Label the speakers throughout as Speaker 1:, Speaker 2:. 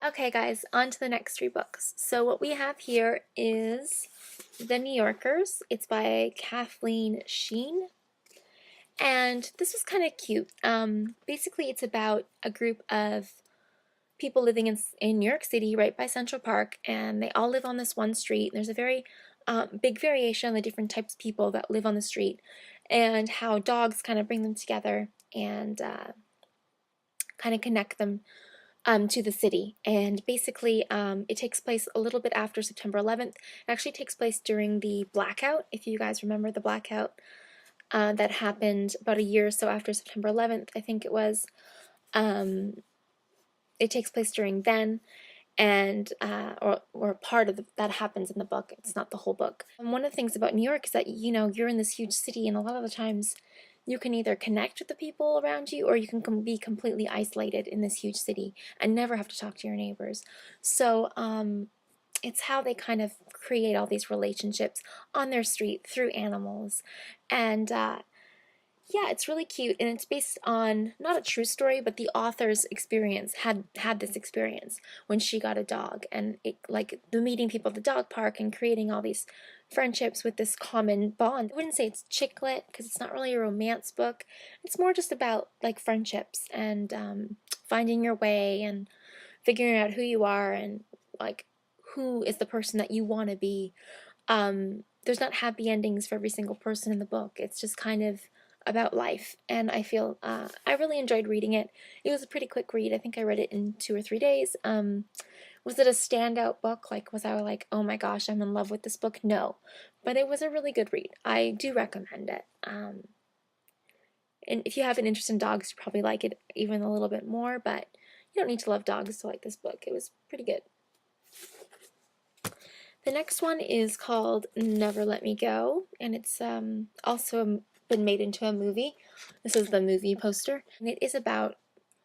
Speaker 1: Okay, guys, on to the next three books. So, what we have here is The New Yorkers. It's by Kathleen Sheen. And this was kind of cute. Basically, it's about a group of people living in New York City, right by Central Park, and they all live on this one street. There's a very big variation on the different types of people that live on the street, and how dogs kind of bring them together and kind of connect them to the city. And basically, it takes place a little bit after September 11th. It actually takes place during the blackout, if you guys remember the blackout that happened about a year or so after September 11th, I think it was. Um, it takes place during then, and or part of that happens in the book. It's not the whole book. And one of the things about New York is that you're in this huge city, and a lot of the times you can either connect with the people around you, or you can be completely isolated in this huge city and never have to talk to your neighbors. So it's how they kind of create all these relationships on their street through animals. And yeah, it's really cute, and it's based on not a true story, but the author's experience had this experience when she got a dog, and it, like the meeting people at the dog park and creating all these friendships with this common bond. I wouldn't say it's chick lit because it's not really a romance book. It's more just about like friendships and finding your way and figuring out who you are and like who is the person that you want to be. There's not happy endings for every single person in the book. It's just kind of about life, and I feel I really enjoyed reading it. It was a pretty quick read. I think I read it in 2 or 3 days. Was it a standout book? Like, was I like, oh my gosh, I'm in love with this book? No, but it was a really good read. I do recommend it. And if you have an interest in dogs, you probably like it even a little bit more, but you don't need to love dogs to like this book. It was pretty good. The next one is called Never Let Me Go, and it's also been made into a movie. This is the movie poster, and it is about,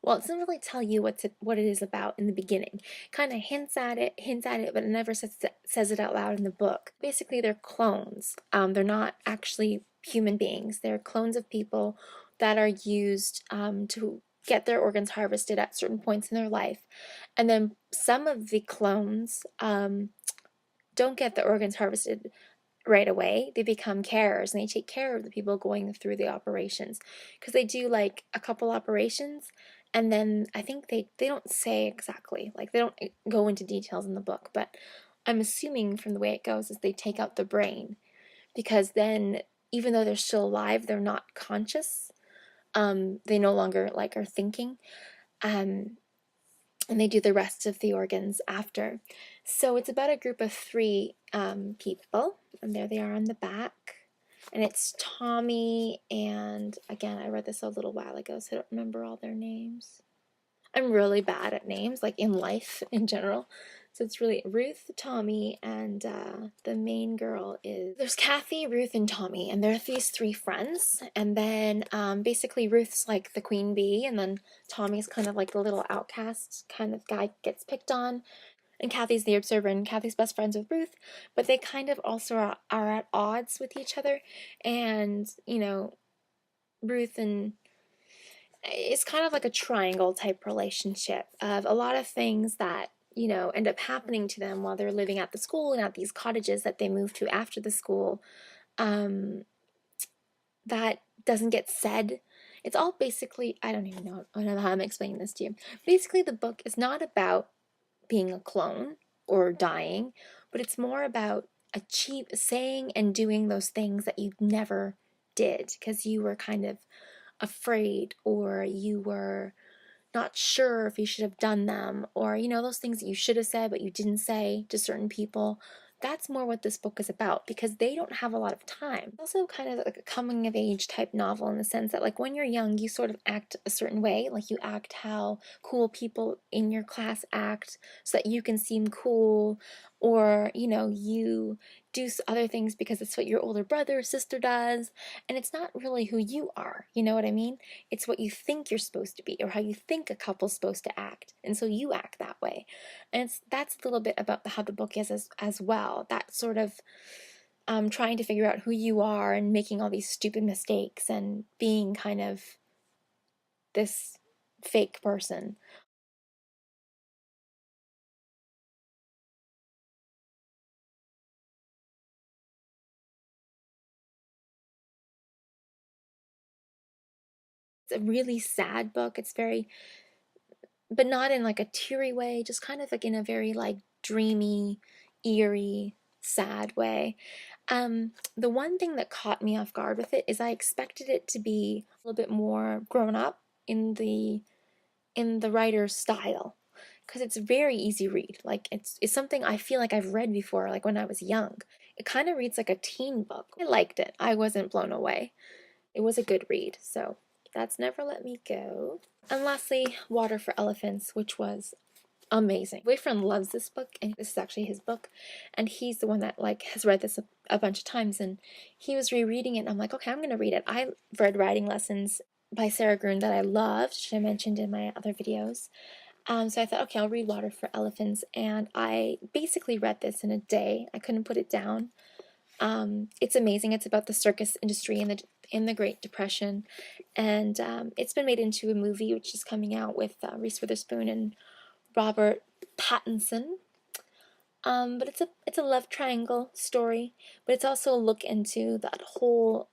Speaker 1: well, it doesn't really tell you what it is about in the beginning. Kind of hints at it, but it never says it out loud in the book. Basically, they're clones. They're not actually human beings. They're clones of people that are used to get their organs harvested at certain points in their life. And then some of the clones don't get the organs harvested right away. They become carers, and they take care of the people going through the operations, because they do like a couple operations, and then I think they don't say exactly, like they don't go into details in the book, but I'm assuming from the way it goes is they take out the brain, because then even though they're still alive, they're not conscious. They no longer like are thinking. And they do the rest of the organs after. So it's about a group of three people, and there they are on the back. And it's Tommy, and again, I read this a little while ago, so I don't remember all their names. I'm really bad at names, like in life in general. So it's really Ruth, Tommy, and the main girl is... There's Kathy, Ruth, and Tommy, and they're these three friends. And then basically Ruth's like the queen bee, and then Tommy's kind of like the little outcast kind of guy gets picked on. And Kathy's the observer, and Kathy's best friends with Ruth, but they kind of also are at odds with each other. And, Ruth and it's kind of like a triangle type relationship of a lot of things that end up happening to them while they're living at the school and at these cottages that they move to after the school, that doesn't get said. It's all basically, I don't know how I'm explaining this to you. Basically, the book is not about being a clone or dying, but it's more about saying and doing those things that you never did because you were kind of afraid, or you were not sure if you should have done them, or those things that you should have said but you didn't say to certain people. That's more what this book is about, because they don't have a lot of time. It's also kind of like a coming of age type novel, in the sense that like when you're young you sort of act a certain way, like you act how cool people in your class act so that you can seem cool, or you do other things because it's what your older brother or sister does, and it's not really who you are, you know what I mean? It's what you think you're supposed to be, or how you think a couple's supposed to act, and so you act that way. And that's a little bit about how the book is as well. That sort of trying to figure out who you are and making all these stupid mistakes and being kind of this fake person. It's a really sad book. It's very, but not in like a teary way, just kind of like in a very like dreamy, eerie, sad way. The one thing that caught me off guard with it is I expected it to be a little bit more grown up in the writer's style, because it's a very easy read. Like it's something I feel like I've read before, like when I was young. It kind of reads like a teen book. I liked it. I wasn't blown away. It was a good read. So that's Never Let Me Go. And lastly, Water for Elephants, which was amazing. My boyfriend loves this book, and this is actually his book, and he's the one that like has read this a bunch of times, and he was rereading it, and I'm like, okay, I'm gonna read it. I read Writing Lessons by Sarah Gruen that I loved, which I mentioned in my other videos. So I thought, okay, I'll read Water for Elephants, and I basically read this in a day. I couldn't put it down. It's amazing. It's about the circus industry in the Great Depression, and it's been made into a movie which is coming out with Reese Witherspoon and Robert Pattinson. But it's a love triangle story, but it's also a look into that whole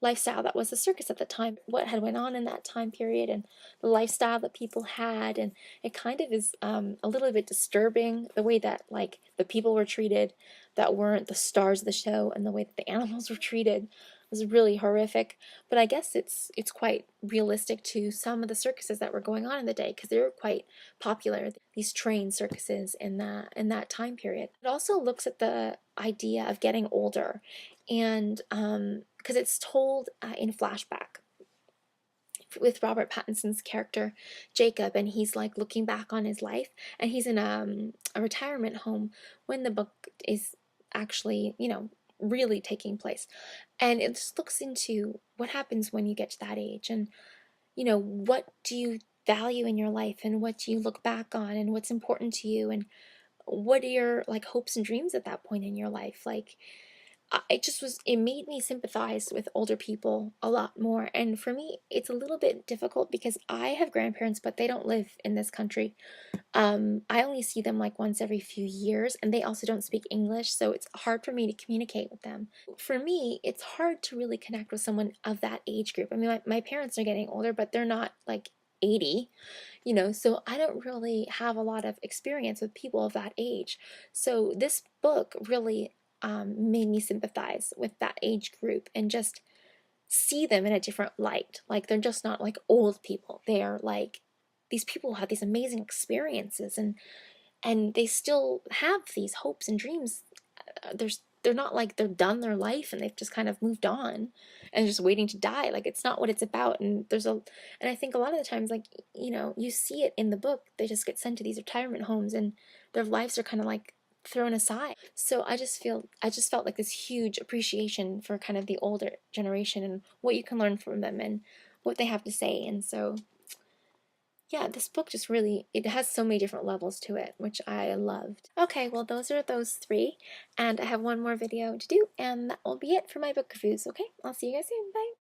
Speaker 1: lifestyle that was the circus at the time, what had went on in that time period, and the lifestyle that people had. And it kind of is a little bit disturbing, the way that like the people were treated that weren't the stars of the show, and the way that the animals were treated was really horrific. But I guess it's quite realistic to some of the circuses that were going on in the day, because they were quite popular, these trained circuses in that time period. It also looks at the idea of getting older, and because it's told in flashback with Robert Pattinson's character Jacob, and he's like looking back on his life, and he's in a retirement home when the book is actually, you know, really taking place. And it just looks into what happens when you get to that age, and you know, what do you value in your life, and what do you look back on, and what's important to you, and what are your like hopes and dreams at that point in your life. Like it made me sympathize with older people a lot more. And for me, it's a little bit difficult because I have grandparents, but they don't live in this country. I only see them like once every few years, and they also don't speak English, so it's hard for me to communicate with them. For me, it's hard to really connect with someone of that age group. I mean, my parents are getting older, but they're not like 80, you know, so I don't really have a lot of experience with people of that age. So this book really made me sympathize with that age group and just see them in a different light. Like they're just not like old people. They are like these people who have these amazing experiences, and they still have these hopes and dreams. They're not like they're done their life and they've just kind of moved on and just waiting to die. Like it's not what it's about. And I think a lot of the times, like, you know, you see it in the book, they just get sent to these retirement homes and their lives are kind of like thrown aside. So I just felt like this huge appreciation for kind of the older generation and what you can learn from them and what they have to say. And so yeah, this book just really, it has so many different levels to it, which I loved. Okay, well those are those three, and I have one more video to do, and that will be it for my book reviews. Okay, I'll see you guys soon. Bye!